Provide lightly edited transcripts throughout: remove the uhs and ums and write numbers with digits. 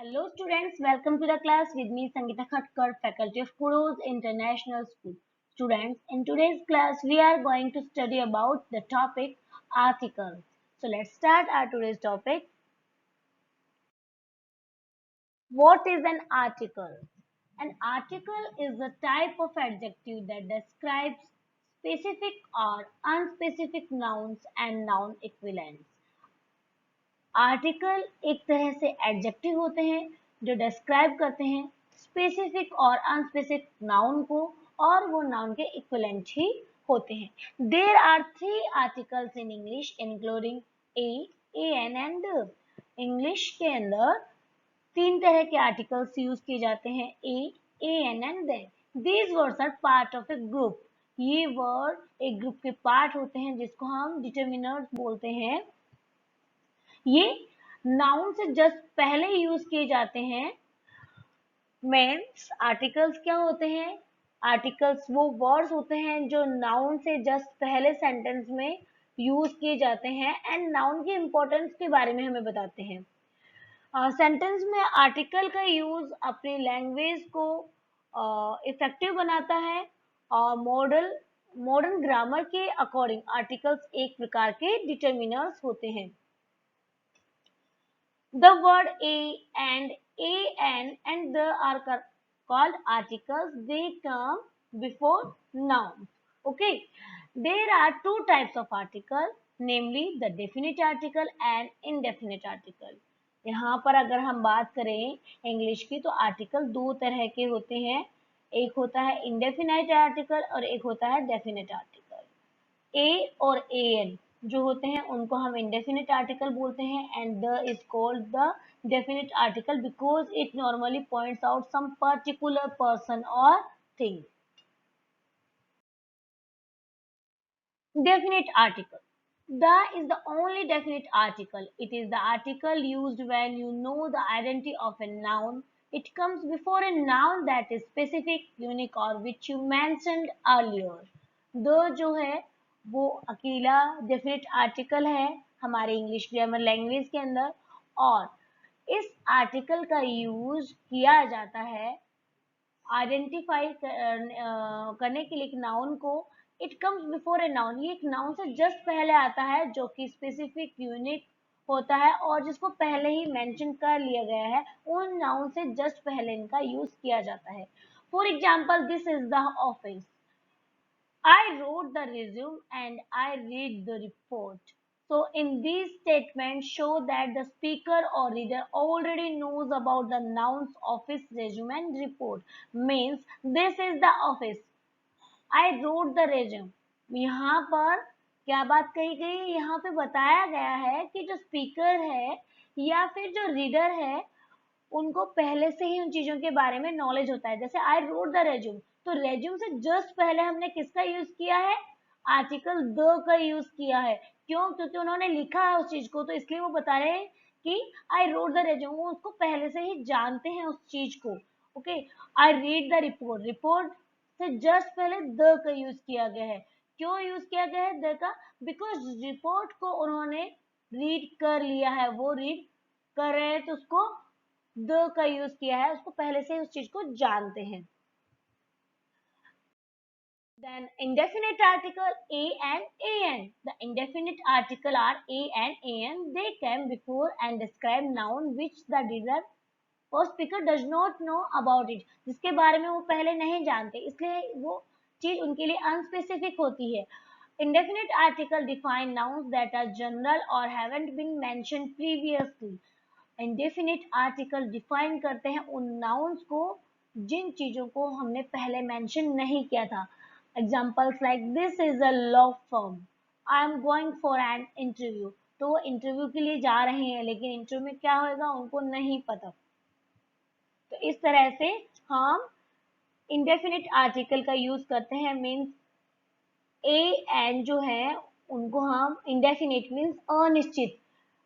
Hello students, welcome to the class with me Sangeeta Khatkar, faculty of Kuros International School. Students, in today's class we are going to study about the topic articles. So let's start our today's topic. What is an article? An article is a type of adjective that describes specific or unspecific nouns and noun equivalents. Article एक तरह से adjective होते हैं जो describe करते हैं specific और unspecific noun को और वो नाउन के इक्विवेलेंट ही होते हैं। There are 3 articles in English including an and the. English के अंदर 3 तरह के आर्टिकल्स यूज किए जाते हैं an and the. These words are part of a group. ये वर्ड एक ग्रुप के पार्ट होते हैं जिसको हम डिटरमिनर्स बोलते हैं। ये नाउन से जस्ट पहले यूज किए जाते हैं। मीन्स आर्टिकल्स क्या होते हैं? आर्टिकल्स वो वर्ड्स होते हैं जो नाउन से जस्ट पहले सेंटेंस में यूज किए जाते हैं एंड नाउन की इंपॉर्टेंस के बारे में हमें बताते हैं। सेंटेंस में आर्टिकल का यूज अपनी लैंग्वेज को इफेक्टिव बनाता है और मॉडर्न ग्रामर के अकॉर्डिंग आर्टिकल्स एक प्रकार के डिटरमिनर्स होते हैं। The word a and the are called articles. They come before nouns. Okay. There are two types of article, namely the definite article and indefinite article. यहाँ पर अगर हम बात करें इंग्लिश की तो आर्टिकल दो तरह के होते हैं। एक होता है इंडेफिनाइट आर्टिकल और एक होता है डेफिनेट आर्टिकल। ए और एन जो होते हैं उनको हम इंडेफिनिट आर्टिकल बोलते हैं and the is called the definite article because it normally points out some particular person और thing. Definite article. The is the only definite article. It is the article used when you know the identity of a noun. It comes before a noun that is specific, unique or which you mentioned earlier. The जो है वो अकेला definite article है हमारे English grammar language के अंदर और इस आर्टिकल का यूज किया जाता है आइडेंटिफाई करने के लिए एक नाउन को। It comes before a noun, ये एक नाउन से जस्ट पहले आता है जो कि स्पेसिफिक यूनिक होता है और जिसको पहले ही मेंशन कर लिया गया है। उन नाउन से जस्ट पहले इनका यूज किया जाता है। For example, this is the office. I wrote the resume and I read the report. So in these statements show that the speaker or reader already knows about the nouns office, resume and report. Means this is the office. I wrote the resume. यहाँ पर क्या बात कही गई? यहाँ पे बताया गया है कि जो स्पीकर है या फिर जो रीडर है उनको पहले से ही उन चीजों के बारे में नॉलेज होता है। जैसे आई रोट द रेज्यूम, तो रेज्यूम से जस्ट पहले हमने किसका यूज किया है? आर्टिकल द का यूज किया है। क्यों? क्योंकि उन्होंने लिखा है उस चीज को, तो इसलिए वो बता रहे हैं कि आई रोट द रेज्यूम। वो उसको पहले से ही जानते हैं उस चीज को। Okay, I read the report. Report से जस्ट पहले द का यूज किया गया है। क्यों यूज किया गया है द का? बिकॉज रिपोर्ट को उन्होंने रीड कर लिया है, वो रीड कर रहे हैं तो उसको द का यूज किया है, उसको पहले से उस चीज को जानते हैं। Then indefinite article a and an. The indefinite article are a and an. They came before and describe noun which the reader or speaker does not know about it. जिसके बारे में वो पहले नहीं जानते, इसलिए वो चीज उनके लिए अनस्पेसिफिक होती है। Indefinite article define nouns that are general or haven't been mentioned previously. Indefinite article define करते हैं उन नाउन्स को जिन चीजों को हमने पहले मेंशन नहीं किया था। Examples like this is a law firm, I am going for an interview. तो वो इंटरव्यू के लिए जा रहे हैं लेकिन इंटरव्यू में क्या होगा उनको नहीं पता। तो इस तरह से हम इंडेफिनिट आर्टिकल का यूज करते हैं। मीन्स ए एन जो है उनको हम इंडेफिनिट मीन्स अनिश्चित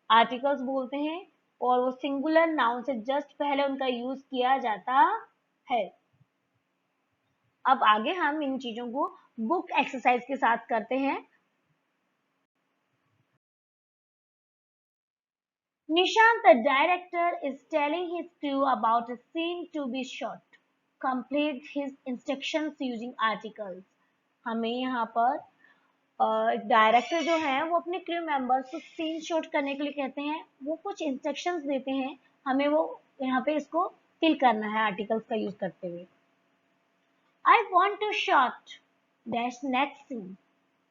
आर्टिकल्स बोलते हैं और वो सिंगुलर नाउन से जस्ट पहले उनका यूज किया जाता है। अब आगे हम इन चीजों को बुक एक्सरसाइज के साथ करते हैं। Nishant, the director, is telling his crew about a scene to be shot. Complete his instructions using articles. हमें यहाँ पर डायरेक्टर जो है वो अपने क्रू मेंबर्स को सीन शूट करने के लिए कहते हैं, वो कुछ इंस्ट्रक्शंस देते हैं, हमें वो यहाँ पे इसको फिल करना है आर्टिकल्स का यूज करते हुए। I want to shot dash next scene.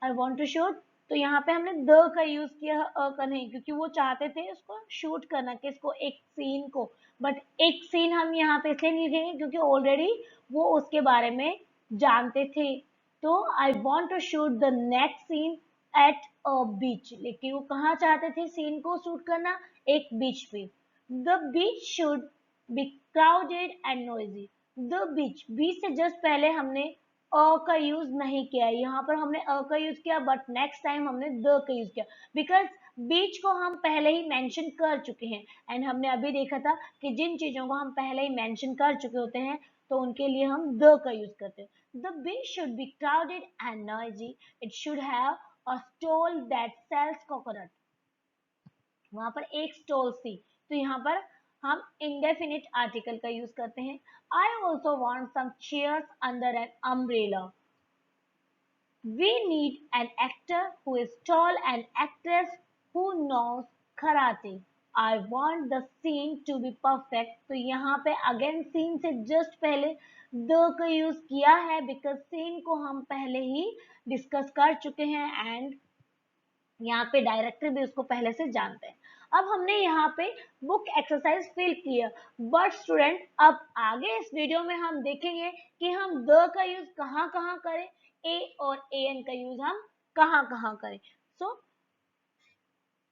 I want to shoot, तो यहाँ पे हमने द का यूज किया है, अ का नहीं, क्योंकि वो चाहते थे उसको शूट करना, कि इसको एक सीन को, बट एक सीन हम यहाँ पे इसलिए नहीं लिखेंगे क्योंकि ऑलरेडी वो उसके बारे में जानते थे। तो I want to shoot the next scene at a beach, लेकिन वो कहाँ चाहते थे सीन को शूट करना, एक बीच पे। The beach should be crowded and noisy. The beach, beach से जस्ट पहले हमने अ का यूज नहीं किया है, यहाँ पर हमने अ का यूज किया, बट नेक्स्ट टाइम हमने द का यूज किया, बिकॉज बीच को हम पहले ही मेंशन कर चुके हैं। एंड हमने अभी देखा था कि जिन चीजों को हम पहले ही मेंशन कर चुके होते हैं तो उनके लिए हम द का यूज करते हैं। The beach should be crowded and noisy, it should have a stall that sells coconut. वहां पर एक स्टॉल थी, तो यहाँ पर हम इंडेफिनिट आर्टिकल का यूज करते हैं। I also want some chairs under an umbrella. We need an actor who is tall and actress who knows karate. I want the scene to be perfect. तो यहाँ पे अगेन सीन से just पहले the का use किया है, because scene को हम पहले ही डिस्कस कर चुके हैं एंड यहाँ पे डायरेक्टर भी उसको पहले से जानते हैं। अब हमने यहाँ पे बुक एक्सरसाइज फिल किया, बट स्टूडेंट अब आगे इस वीडियो में हम देखेंगे कि हम द का यूज कहाँ कहाँ करें, ए और ए एन का यूज हम कहाँ कहाँ करें। सो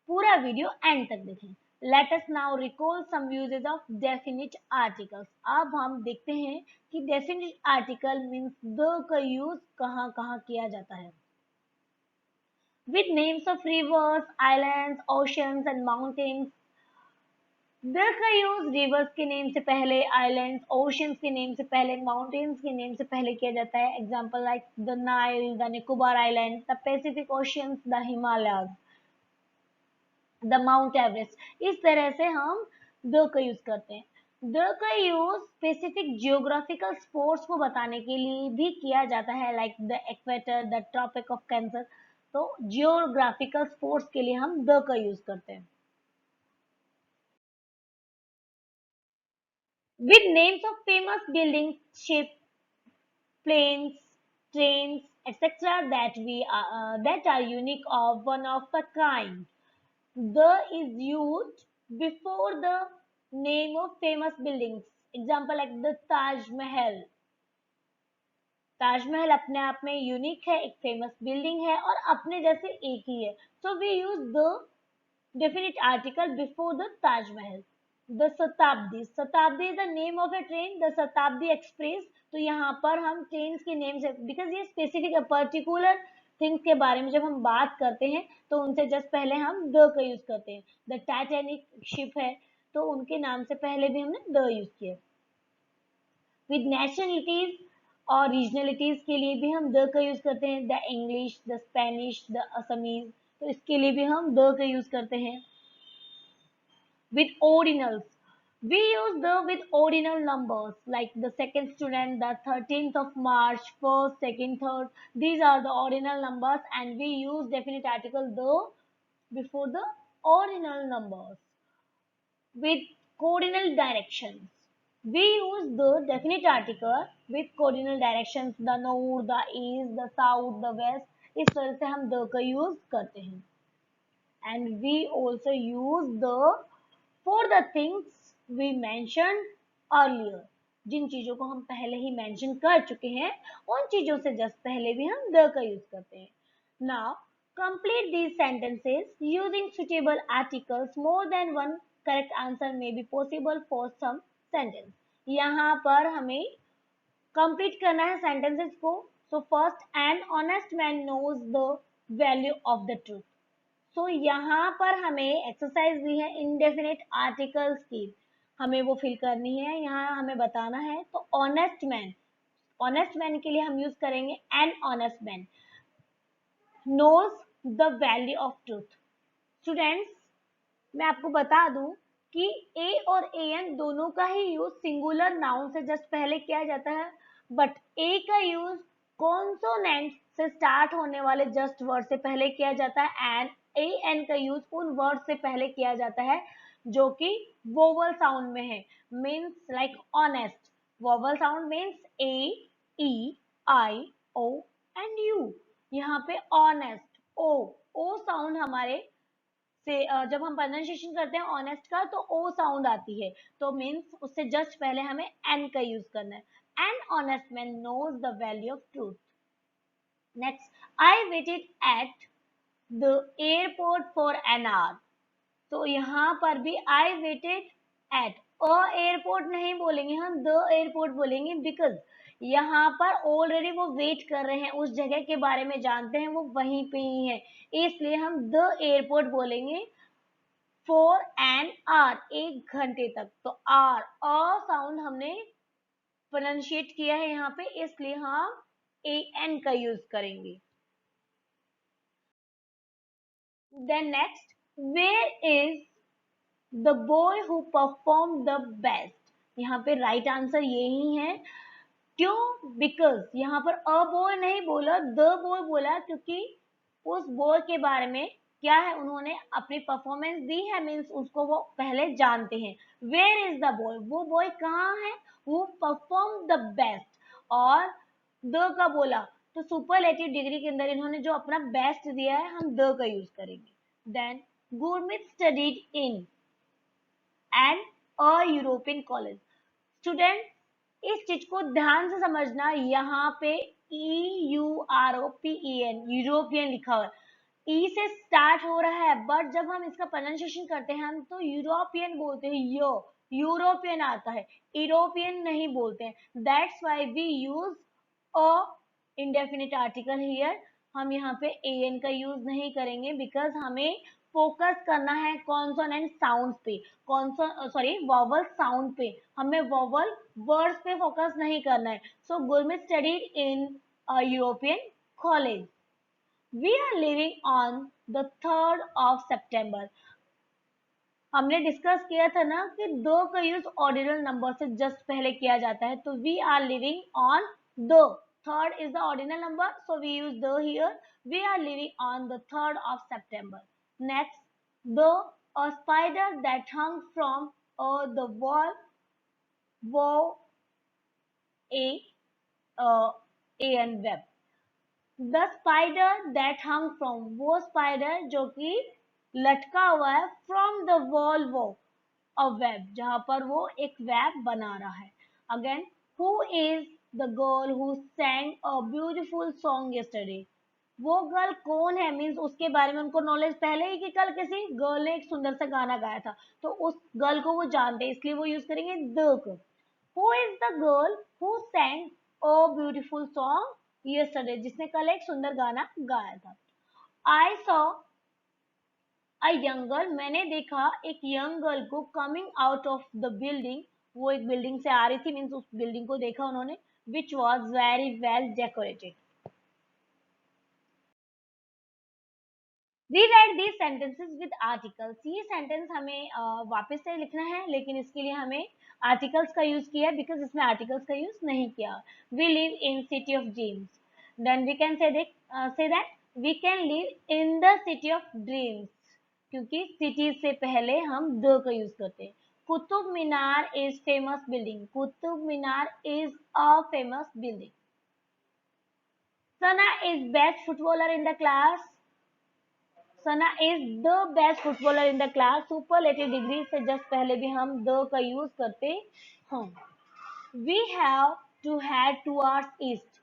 पूरा वीडियो एंड तक देखें। Let us now recall some usages of definite articles. अब हम देखते हैं कि डेफिनिट आर्टिकल मीन्स द का यूज कहाँ कहाँ किया जाता है। With names of rivers, islands, oceans and mountains, the का यूज रिवर्स के नेम से पहले, आइलैंड्स, ओशंस के नेम से पहले, माउंटेन्स के नेम से पहले किया जाता है। Example like the Nile, the Nicobar island, the Pacific oceans, the Himalayas, the mount Everest. इस तरह से हम द का यूज करते हैं। द का यूज स्पेसिफिक जियोग्राफिकल स्पोर्ट्स को बताने के लिए भी किया जाता है, like the equator, the tropic of cancer. तो जियोग्राफिकल स्पोर्ट्स के लिए हम द का यूज करते हैं। With names of famous buildings, ships, planes, trains, etc. that are unique or one of a kind. The is used before the name of famous buildings. Example like the Taj Mahal. Taj Mahal अपने आप में unique है, एक famous building है और अपने जैसे एक ही है। So we use the definite article before the Taj Mahal. The Shatabdi. Shatabdi is the name of a train, the Shatabdi Express. तो यहाँ पर हम ट्रेन के नेम से, बिकॉज ये स्पेसिफिक पर्टिकुलर थिंग्स के बारे में जब हम बात करते हैं तो उनसे जस्ट पहले हम द का यूज करते हैं। द टाइटैनिक शिप है तो उनके नाम से पहले भी हमने द यूज किया। विद नेशनलिटीज और रीजनलिटीज के लिए भी हम द का यूज करते हैं। The English, the Spanish, the Assamese, तो इसके लिए भी हम द का यूज करते हैं। With ordinals, we use the with ordinal numbers like the second student, the 13th of March, first, second, third. These are the ordinal numbers and we use definite article the before the ordinal numbers. With coordinal directions, we use the definite article with coordinal directions, the north, the east, the south, the west. इस तरह से हम the का use करते हैं। And we also use the for the things we mentioned earlier। जिन चीजों को हम पहले ही मेंशन कर चुके हैं उन चीजों से जस्ट पहले भी हम the का यूज करते हैं। Now complete these sentences using suitable articles। More than one correct answer may be possible for some sentence। यहाँ पर हमें कंप्लीट करना है सेंटेंसेस को। So first, an honest man knows the value of the truth. So यहाँ पर हमें exercise दी है इंडेफिनिट आर्टिकल्स की, हमें वो फिल करनी है, यहाँ हमें बताना है। तो ऑनेस्ट मैन के लिए हम यूज करेंगे N honest man knows the value of truth। Students मैं आपको बता दूं कि ए और एन दोनों का ही यूज सिंगुलर नाउन से जस्ट पहले किया जाता है, बट ए का यूज कॉन्सोनेंट से स्टार्ट होने वाले जस्ट वर्ड से पहले किया जाता है, एंड ए एन का यूज उन वर्ड से पहले किया जाता है जो कि वोवल साउंड में है, means like honest. Vowel sound means A, E, I, O and U. यहाँ पे ऑनेस्ट, ओ साउंड हमारे से जब हम प्रोनाउंसिएशन करते हैं ऑनेस्ट का तो ओ साउंड आती है, तो मीन्स उससे जस्ट पहले हमें एन का यूज करना है। An honest man knows the value of truth. Next, I waited at the airport for an hour. तो यहाँ पर भी I waited at, a airport नहीं बोलेंगे हम, द एयरपोर्ट बोलेंगे, बिकॉज यहाँ पर ऑलरेडी वो वेट कर रहे हैं, उस जगह के बारे में जानते हैं, वो वहीं पे ही है, इसलिए हम द एयरपोर्ट बोलेंगे फॉर एन आवर, 1 घंटे तक। तो आर, अ साउंड हमने प्रोनाउंशिएट किया है यहाँ पे, इसलिए हम ए एन का यूज करेंगे। Then next, where is the boy who perform the best. यहाँ पे राइट आंसर यही है। क्यों? बिकॉज यहाँ पर अ बॉय नहीं बोला, द बॉय बोला, क्योंकि उस बॉय के बारे में क्या है, उन्होंने अपनी परफॉर्मेंस दी है, मीन्स उसको वो पहले जानते हैं। वेयर इज द बॉय, वो बॉय कहाँ है, हु परफॉर्म द बेस्ट, और द का बोला तो सुपरलेटिव डिग्री के अंदर इन्होंने जो अपना बेस्ट दिया है, हम द का यूज करेंगे। Then Gurmeet studied in and a European college. Student, इस चीज को ध्यान से समझना, यहाँ पे EUROPEN यूरोपियन लिखा हुआ है, ई से स्टार्ट हो रहा है, बट जब हम इसका प्रोनाउंसिएशन करते हैं हम तो यूरोपियन बोलते हैं, यूरोपियन आता है, यूरोपियन नहीं बोलते हैं। That's why we use a indefinite article here. हम यहाँ पे एन का यूज नहीं करेंगे, बिकॉज हमें फोकस करना है कॉन्सोनेंट साउंड पे, वॉवल साउंड पे, हमें वॉवल वर्ड्स पे फोकस नहीं करना है। So Gurmeet studied in European college. We are living on the 3rd of September। हमने डिस्कस किया था ना कि दो का यूज ऑर्डिनल नंबर से जस्ट पहले किया जाता है, तो we are living on the, third is the ordinal number, so we use the here. We are living on the 3rd of September। Next, the a spider that hung from the wall wove a an web। The spider that hung from, वो spider जो कि लटका हुआ है, from the wall, वो a web, जहां पर वो एक वेब बना रहा है। Again, who is the girl who sang a beautiful song yesterday। वो गर्ल कौन है, मीन्स उसके बारे में उनको नॉलेज पहले ही कि कल किसी गर्ल ने एक सुंदर सा गाना गाया था, तो उस गर्ल को वो जानते हैं, इसलिए वो यूज करेंगे द को। Who is the girl who sang a beautiful song yesterday, जिसने कल एक सुंदर गाना गाया था। I saw a young girl, मैंने देखा एक यंग गर्ल को coming out of the building, वो एक बिल्डिंग से आ रही थी, मीन्स उस बिल्डिंग को देखा उन्होंने, which was very well decorated. Rewrite these sentences with articles. ये सेंटेंस हमें वापस से लिखना है, लेकिन इसके लिए हमें आर्टिकल्स का यूज किया, बिकॉज इसमें आर्टिकल्स का यूज नहीं किया। We live in city of dreams, then we can say that we can live in the city of dreams, क्योंकि सिटी से पहले हम द का यूज करते हैं। Qutub Minar is famous building, Qutub Minar is a famous building. Sana is best footballer in the class, Sana is the best footballer in the class. Superlative degree से just पहले भी हम द का यूज करते हैं। We have to head towards east,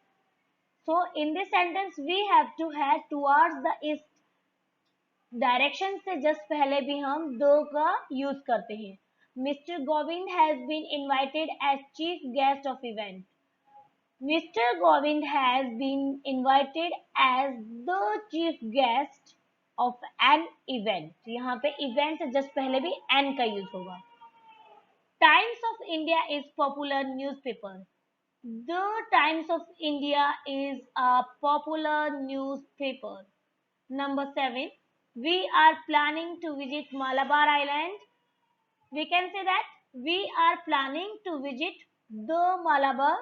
so in this sentence we have to head towards the east, direction से just पहले भी हम द का यूज करते हैं। Mister Govind has been invited as chief guest of event, mister Govind has been invited as the chief guest of an event. यहाँ पे event से जस्ट पहले भी एन का यूज होगा। Times of India is popular newspaper, the times of India is a popular newspaper. Number 7, We are planning to visit Malabar Island. We can say that we are planning to visit the Malabar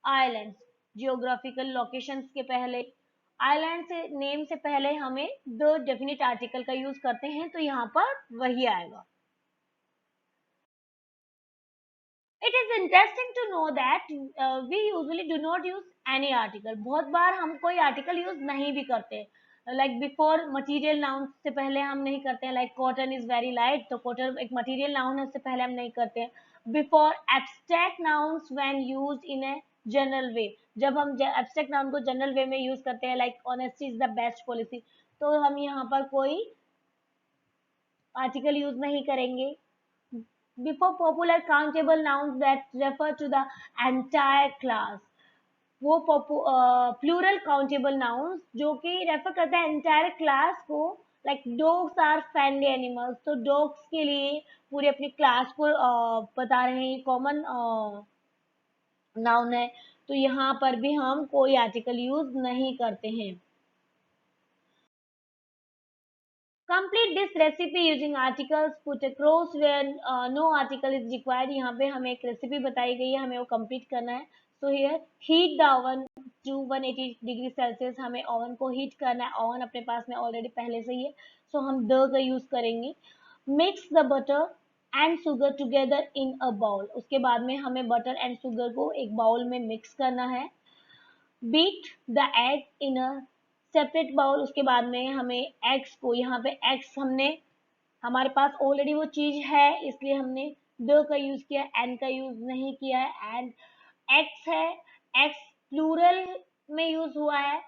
Islands. Geographical locations के पहले island से name से पहले हमें the definite article का use करते हैं, तो यहाँ पर वही आएगा. It is interesting to know that we usually do not use any article. बहुत बार हम कोई आर्टिकल यूज नहीं भी करते. लाइक बिफोर मटीरियल नाउन से पहले हम नहीं करते हैं. Like cotton is very light, तो कॉटन एक मटीरियल नाउन है, उससे पहले हम नहीं करते हैं. Before abstract nouns when used in a general वे, जब हम एब्स्ट्रैक्ट नाउन को जनरल वे में यूज करते हैं, like honesty is the best policy, तो हम यहाँ पर कोई आर्टिकल यूज नहीं करेंगे. Before popular countable nouns that refer to the entire class, वो प्लूरल काउंटेबल नाउन्स जो कि रेफर करता है एंटायर क्लास को. Like dogs are friendly animals, तो डॉग्स के लिए पूरी अपनी क्लास को बता रहे हैं, कॉमन नाउन है, तो यहाँ पर भी हम कोई आर्टिकल यूज नहीं करते हैं. Complete this recipe using articles. Put a cross where no article is required. यहाँ पे हमें एक रेसिपी बताई गई है, हमें वो कंप्लीट करना है. So here heat the oven to 180 degree Celsius. हमें ओवन को हीट करना है. ओवन अपने पास में ऑलरेडी पहले से ही है, सो हम द का यूज करेंगे. Mix the butter and sugar together in a bowl. उसके बाद में हमें बटर एंड शुगर को एक बाउल में मिक्स करना है. Beat the egg in a separate bowl. उसके बाद में हमें एग्स को, यहाँ पे एग्स हमने, हमारे पास ऑलरेडी वो चीज है, इसलिए हमने द का यूज किया, एन का यूज नहीं किया है. एंड एक्स है, एक्स प्लूरल में यूज हुआ है,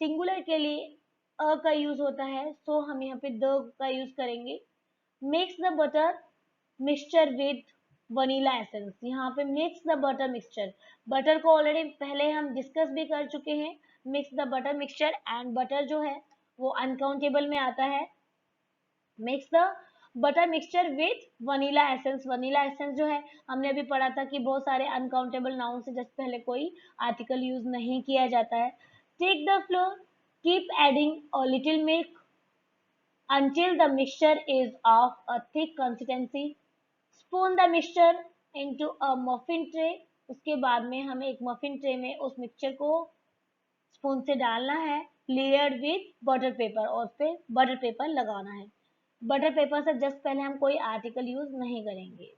सिंगुलर के लिए अ का यूज होता है, सो हम यहाँ पे द का यूज करेंगे. Mix the butter mixture with vanilla essence. यहाँ पे mix the butter mixture, butter को ऑलरेडी पहले हम डिस्कस भी कर चुके हैं. Mix the butter mixture, and butter जो है वो अनकाउंटेबल में आता है. Mix the butter mixture with vanilla essence. Vanilla essence जो है हमने अभी पढ़ा था कि बहुत सारे अनकाउंटेबल नाउन से जस्ट पहले कोई आर्टिकल यूज नहीं किया जाता है. Take the flour, keep adding a little milk until the mixture is of a thick consistency. Spoon the mixture into a muffin tray. उसके बाद में हमें एक मफिन ट्रे में उस मिक्सचर को स्पून से डालना है, लेयर्ड विथ बटर पेपर, और उस पे बटर पेपर लगाना है. बटर पेपर से जस्ट पहले हम कोई आर्टिकल यूज नहीं करेंगे.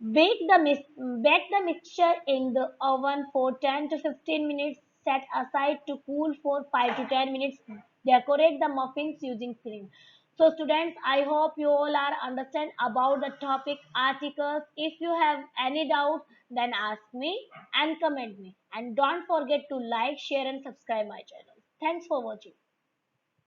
Bake the mixture in the oven for 10 to 15 minutes. Set aside to cool for 5 to 10 minutes. Decorate the muffins using cream. So students, I hope you all are understand about the topic articles. If you have any doubt, then ask me and comment me. And don't forget to like, share and subscribe my channel. Thanks for watching.